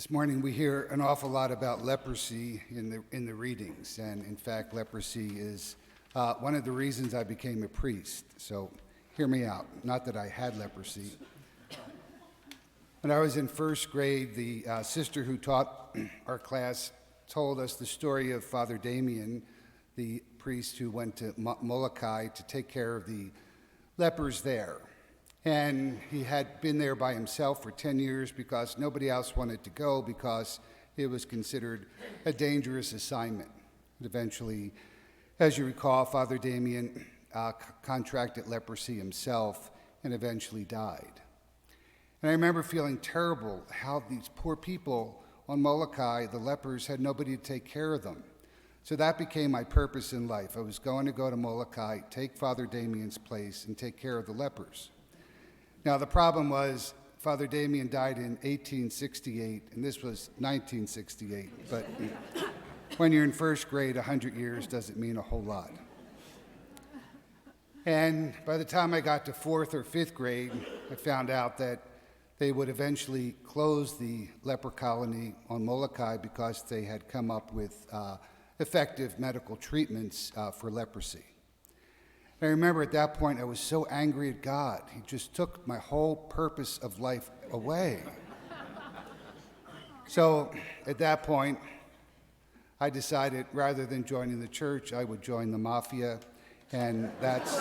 This morning we hear an awful lot about leprosy in the readings, and in fact, leprosy is one of the reasons I became a priest. So hear me out. Not that I had leprosy. When I was in first grade, the sister who taught our class told us the story of Father Damien, the priest who went to Molokai to take care of the lepers there. And he had been there by himself for 10 years because nobody else wanted to go because it was considered a dangerous assignment. And eventually, as you recall, Father Damien contracted leprosy himself and eventually died. And I remember feeling terrible how these poor people on Molokai, the lepers, had nobody to take care of them. So that became my purpose in life. I was going to go to Molokai, take Father Damien's place, and take care of the lepers. Now, the problem was Father Damien died in 1868, and this was 1968. But when you're in first grade, 100 years doesn't mean a whole lot. And by the time I got to fourth or fifth grade, I found out that they would eventually close the leper colony on Molokai because they had come up with effective medical treatments for leprosy. I remember at that point I was so angry at God. He just took my whole purpose of life away. So at that point, I decided rather than joining the church, I would join the mafia, and that's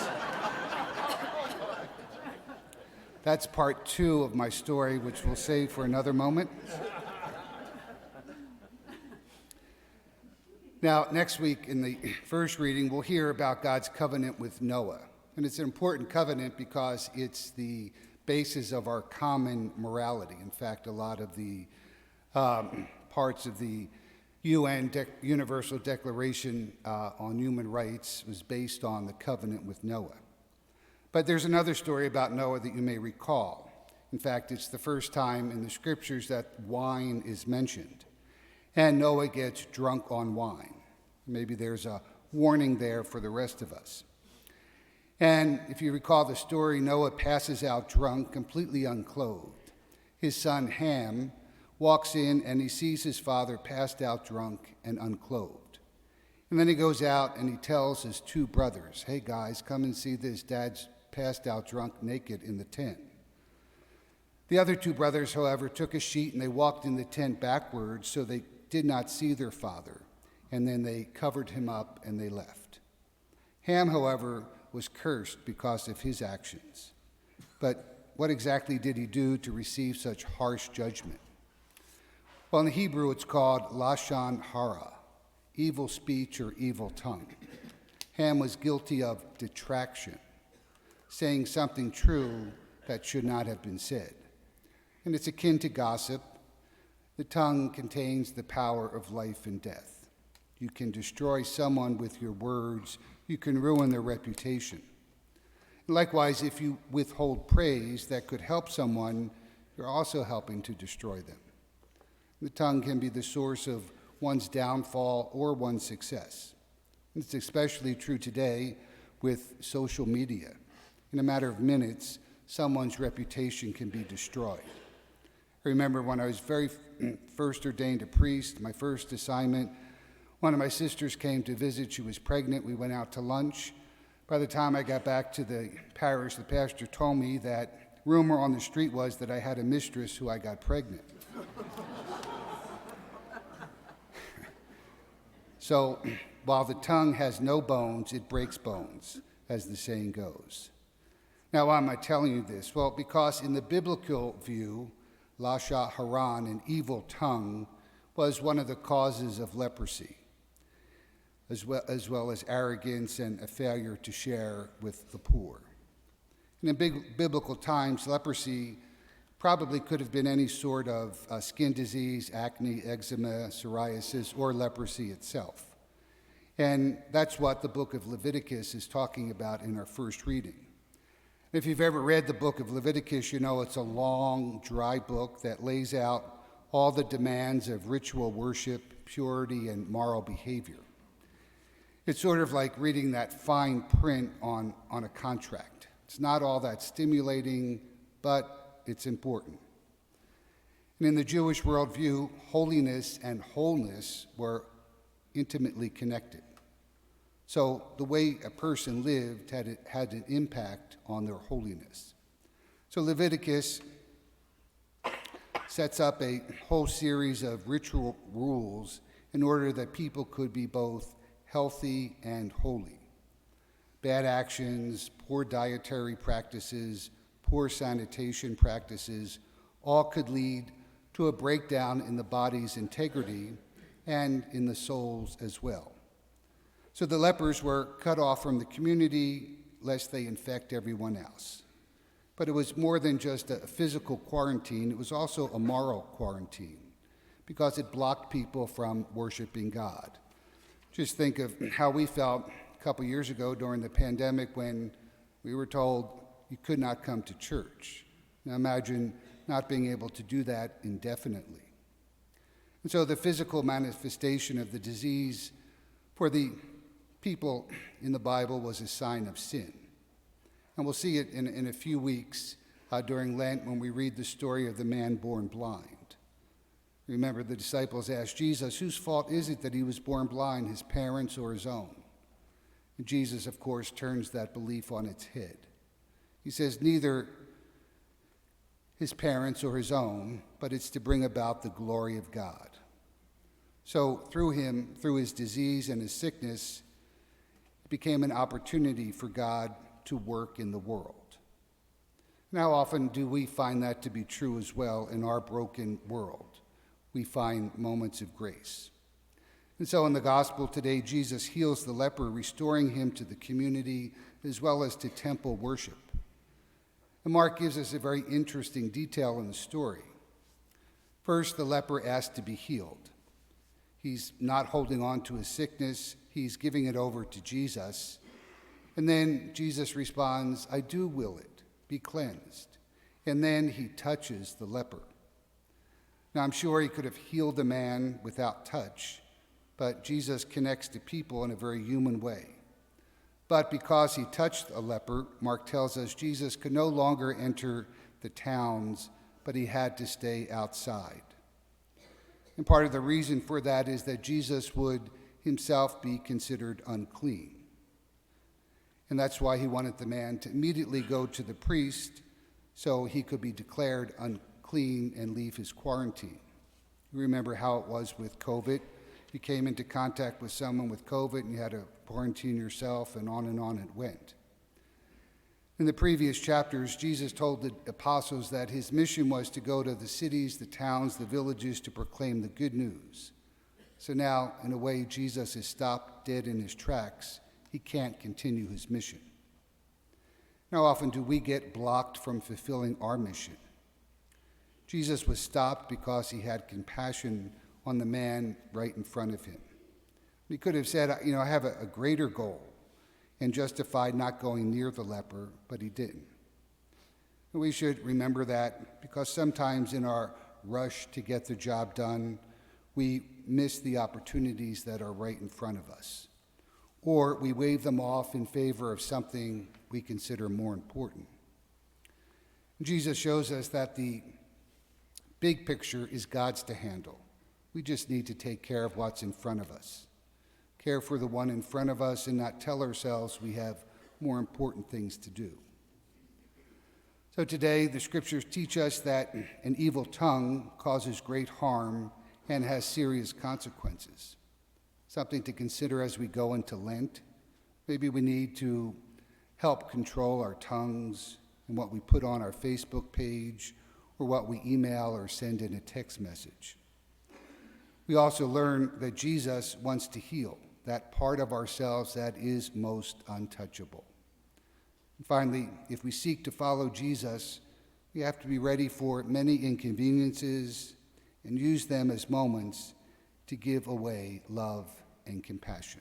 part two of my story, which we'll save for another moment. Now, next week in the first reading, we'll hear about God's covenant with Noah. And it's an important covenant because it's the basis of our common morality. In fact, a lot of the parts of the UN Universal Declaration on Human Rights was based on the covenant with Noah. But there's another story about Noah that you may recall. In fact, it's the first time in the scriptures that wine is mentioned. And Noah gets drunk on wine. Maybe there's a warning there for the rest of us. And if you recall the story, Noah passes out drunk, completely unclothed. His son Ham walks in and he sees his father passed out drunk and unclothed. And then he goes out and he tells his two brothers, "Hey guys, come and see this. Dad's passed out drunk naked in the tent." The other two brothers, however, took a sheet and they walked in the tent backwards so they did not see their father, and then they covered him up and they left. Ham, however, was cursed because of his actions. But what exactly did he do to receive such harsh judgment? Well, in the Hebrew, it's called lashon hara, evil speech or evil tongue. Ham was guilty of detraction, saying something true that should not have been said. And it's akin to gossip. The tongue contains the power of life and death. You can destroy someone with your words. You can ruin their reputation. Likewise, if you withhold praise that could help someone, you're also helping to destroy them. The tongue can be the source of one's downfall or one's success. It's especially true today with social media. In a matter of minutes, someone's reputation can be destroyed. I remember when I was very first ordained a priest, my first assignment, one of my sisters came to visit. She was pregnant. We went out to lunch. By the time I got back to the parish, the pastor told me that rumor on the street was that I had a mistress who I got pregnant. So while the tongue has no bones, it breaks bones, as the saying goes. Now, why am I telling you this? Well, because in the biblical view, lashon hara, an evil tongue, was one of the causes of leprosy, as well as arrogance and a failure to share with the poor. In biblical times, leprosy probably could have been any sort of skin disease, acne, eczema, psoriasis, or leprosy itself. And that's what the book of Leviticus is talking about in our first reading. If you've ever read the book of Leviticus, you know it's a long, dry book that lays out all the demands of ritual worship, purity, and moral behavior. It's sort of like reading that fine print on a contract. It's not all that stimulating, but it's important. And in the Jewish worldview, holiness and wholeness were intimately connected. So the way a person lived had an impact on their holiness. So Leviticus sets up a whole series of ritual rules in order that people could be both healthy and holy. Bad actions, poor dietary practices, poor sanitation practices, all could lead to a breakdown in the body's integrity and in the soul's as well. So the lepers were cut off from the community lest they infect everyone else. But it was more than just a physical quarantine, it was also a moral quarantine because it blocked people from worshiping God. Just think of how we felt a couple years ago during the pandemic when we were told you could not come to church. Now imagine not being able to do that indefinitely. And so the physical manifestation of the disease for the people in the Bible was a sign of sin. And we'll see it in a few weeks during Lent when we read the story of the man born blind. Remember, the disciples asked Jesus, whose fault is it that he was born blind, his parents or his own? And Jesus, of course, turns that belief on its head. He says, neither his parents or his own, but it's to bring about the glory of God. So through him, through his disease and his sickness, it became an opportunity for God to work in the world. And how often do we find that to be true as well in our broken world? We find moments of grace. And so in the gospel today, Jesus heals the leper, restoring him to the community as well as to temple worship. And Mark gives us a very interesting detail in the story. First, the leper asked to be healed. He's not holding on to his sickness, he's giving it over to Jesus. And then Jesus responds, I do will it, be cleansed. And then he touches the leper. Now I'm sure he could have healed the man without touch, but Jesus connects to people in a very human way. But because he touched a leper, Mark tells us Jesus could no longer enter the towns, but he had to stay outside. And part of the reason for that is that Jesus would himself be considered unclean. And that's why he wanted the man to immediately go to the priest so he could be declared unclean and leave his quarantine. You remember how it was with COVID. You came into contact with someone with COVID and you had to quarantine yourself, and on it went. In the previous chapters, Jesus told the apostles that his mission was to go to the cities, the towns, the villages to proclaim the good news. So now, in a way, Jesus is stopped dead in his tracks. He can't continue his mission. How often do we get blocked from fulfilling our mission? Jesus was stopped because he had compassion on the man right in front of him. He could have said, I have a greater goal, and justified not going near the leper, but he didn't. And we should remember that because sometimes in our rush to get the job done, we miss the opportunities that are right in front of us. Or we wave them off in favor of something we consider more important. Jesus shows us that the big picture is God's to handle. We just need to take care of what's in front of us. Care for the one in front of us and not tell ourselves we have more important things to do. So today, the scriptures teach us that an evil tongue causes great harm and has serious consequences. Something to consider as we go into Lent. Maybe we need to help control our tongues and what we put on our Facebook page or what we email or send in a text message. We also learn that Jesus wants to heal that part of ourselves that is most untouchable. And finally, if we seek to follow Jesus, we have to be ready for many inconveniences and use them as moments to give away love and compassion.